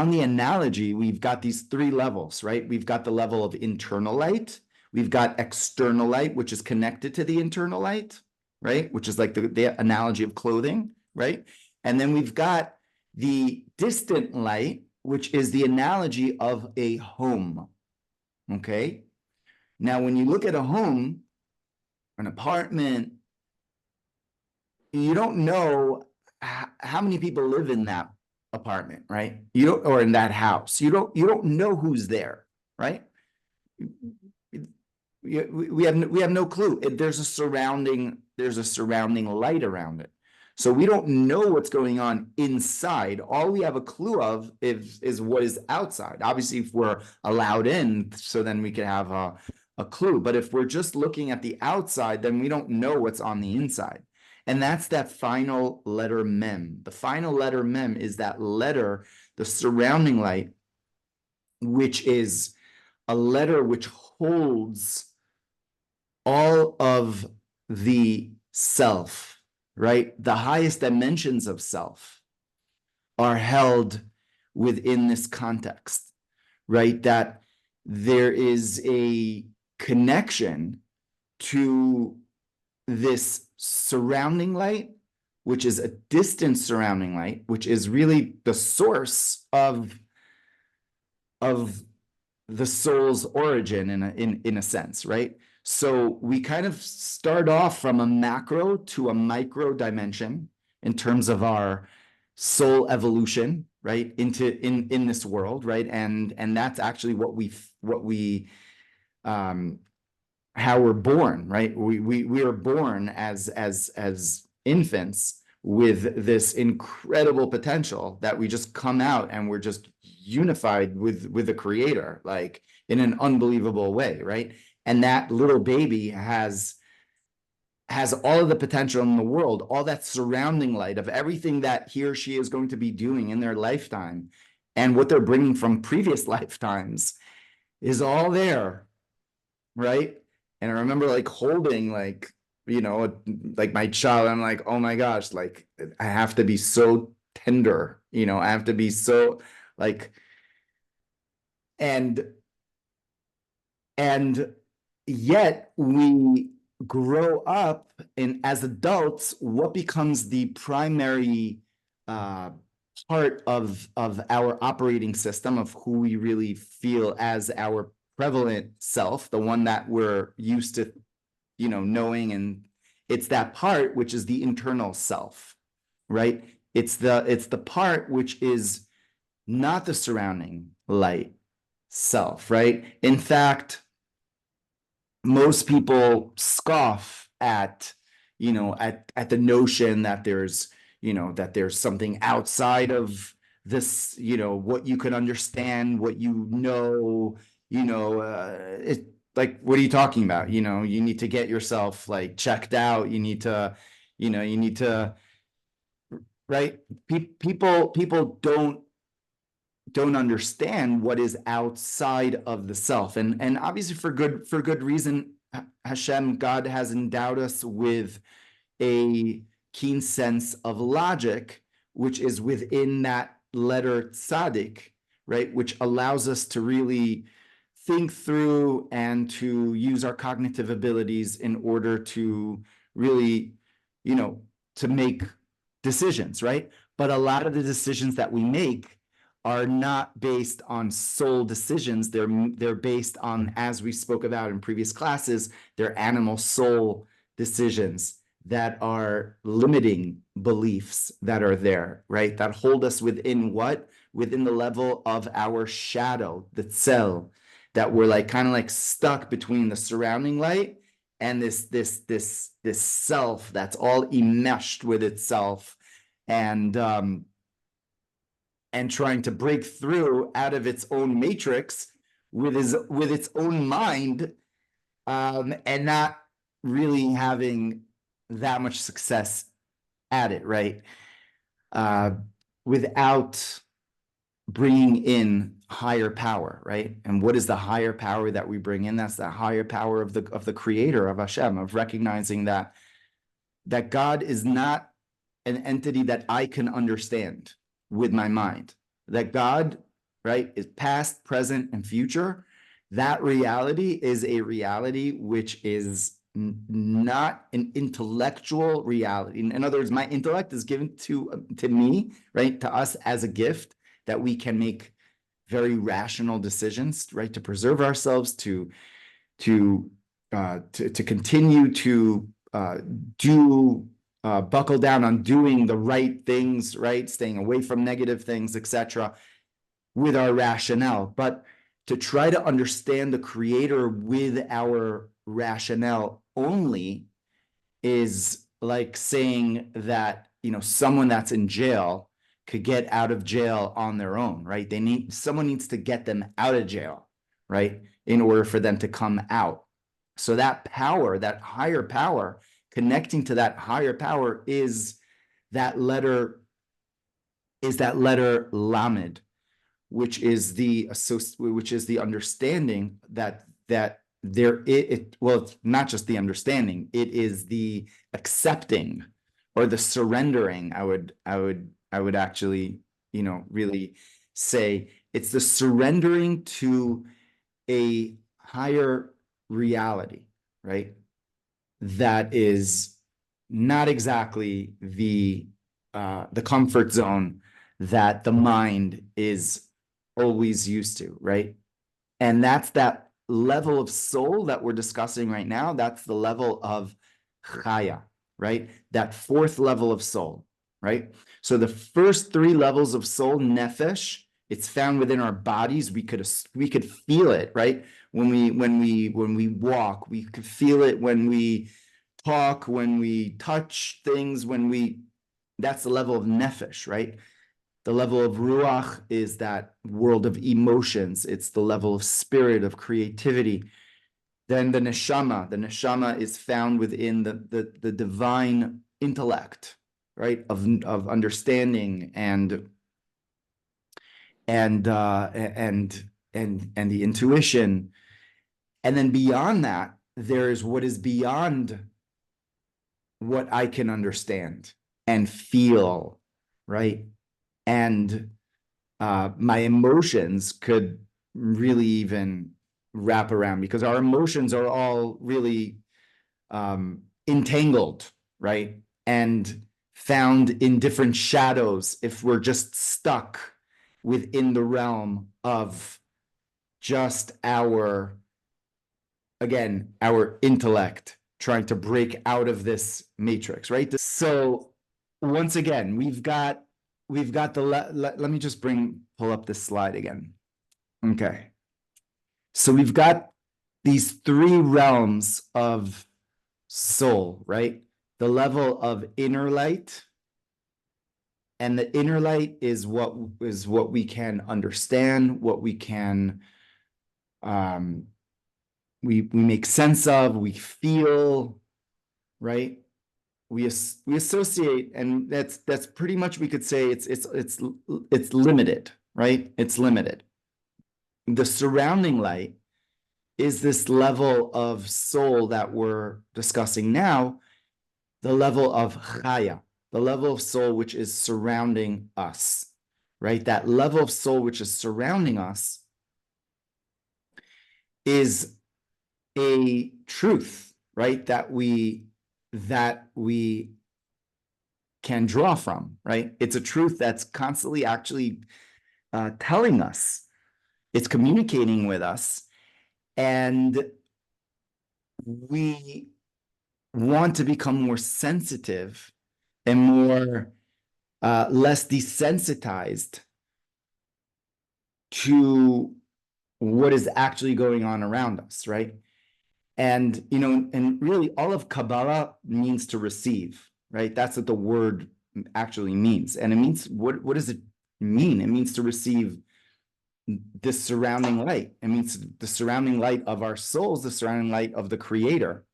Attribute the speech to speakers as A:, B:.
A: on the analogy, we've got these three levels, right? We've got the level of internal light. We've got external light, which is connected to the internal light, right? Which is like the analogy of clothing, right? And then we've got the distant light, which is the analogy of a home, okay? Now, when you look at a home, an apartment, you don't know how many people live in that apartment, right? You don't, or in that house. You don't know who's there, right? We have no clue. There's a surrounding light around it. So we don't know what's going on inside. All we have a clue of is what is outside. Obviously, if we're allowed in, so then we could have a clue. But if we're just looking at the outside, then we don't know what's on the inside. And that's that final letter mem. The final letter mem is that letter, the surrounding light, which is a letter which holds all of the self, right? The highest dimensions of self are held within this context, right? That there is a connection to this surrounding light, which is a distant surrounding light, which is really the source of the soul's origin in a sense, right? So we kind of start off from a macro to a micro dimension in terms of our soul evolution, right? In this world, right? And that's actually how we're born, right? We are born as infants with this incredible potential that we just come out and we're just unified with the creator, like in an unbelievable way, right? And that little baby has all of the potential in the world, all that surrounding light of everything that he or she is going to be doing in their lifetime and what they're bringing from previous lifetimes is all there, right? And I remember like holding like, like my child, I'm like, oh my gosh, like I have to be so tender, I have to be so like, and yet we grow up, and as adults, what becomes the primary part of our operating system of who we really feel as our prevalent self, the one that we're used to knowing, and it's that part which is the internal self, right? It's the part which is not the surrounding light self, right? In fact, most people scoff at at the notion that there's something outside of this, what you can understand, what it, like, what are you talking about? You need to get yourself like checked out. You need to, right? People don't understand what is outside of the self, and obviously for good reason. Hashem, God, has endowed us with a keen sense of logic, which is within that letter tzaddik, right? Which allows us to really think through and to use our cognitive abilities in order to really, to make decisions, right? But a lot of the decisions that we make are not based on soul decisions. They're based on, as we spoke about in previous classes, they're animal soul decisions that are limiting beliefs that are there, right? That hold us within what? Within the level of our shadow, the Tzelem, that we're like kind of like stuck between the surrounding light and this self that's all enmeshed with itself, and trying to break through out of its own matrix with its own mind, and not really having that much success at it, right? Without bringing in higher power, right? And what is the higher power that we bring in? That's the higher power of the creator, of Hashem, of recognizing that God is not an entity that I can understand with my mind, that God right, is past, present, and future. That reality is a reality which is not an intellectual reality. In other words, my intellect is given to me, right, to us as a gift that we can make very rational decisions, right, to preserve ourselves, to continue to do buckle down on doing the right things, right, staying away from negative things, etc., with our rationale. But to try to understand the creator with our rationale only is like saying that, someone that's in jail could get out of jail on their own, right? Someone needs to get them out of jail, right, in order for them to come out. So that power, that higher power, connecting to that higher power is that letter lamed, which is the understanding that well, it's not just the understanding, it is the accepting or the surrendering. I would actually, really say it's the surrendering to a higher reality, right? That is not exactly the comfort zone that the mind is always used to, right? And that's that level of soul that we're discussing right now. That's the level of chaya, right? That fourth level of soul, right? So the first three levels of soul, nefesh, it's found within our bodies. We could feel it, right? When we walk, we could feel it when we talk, when we touch things, that's the level of nefesh, right? The level of ruach is that world of emotions. It's the level of spirit, of creativity. Then the neshama is found within the divine intellect, right? Of understanding and the intuition. And then beyond that, there is what is beyond what I can understand and feel, right? And my emotions could really even wrap around, because our emotions are all really entangled, right? And found in different shadows if we're just stuck within the realm of just our intellect trying to break out of this matrix, right? So once again, we've got let me just pull up this slide again. Okay. So we've got these three realms of soul, right? The level of inner light, and the inner light is what we can understand, what we can we make sense of, we feel, right? We associate, and that's pretty much, we could say it's limited, right? It's limited. The surrounding light is this level of soul that we're discussing now, the level of chaya, the level of soul which is surrounding us, right? That level of soul which is surrounding us is a truth, right? That we can draw from, right? It's a truth that's constantly actually telling us, it's communicating with us, and we want to become more sensitive and more less desensitized to what is actually going on around us, right? And and really all of Kabbalah means to receive, right? That's what the word actually means. And it means, what does it mean? It means to receive this surrounding light. It means the surrounding light of our souls, the surrounding light of the creator.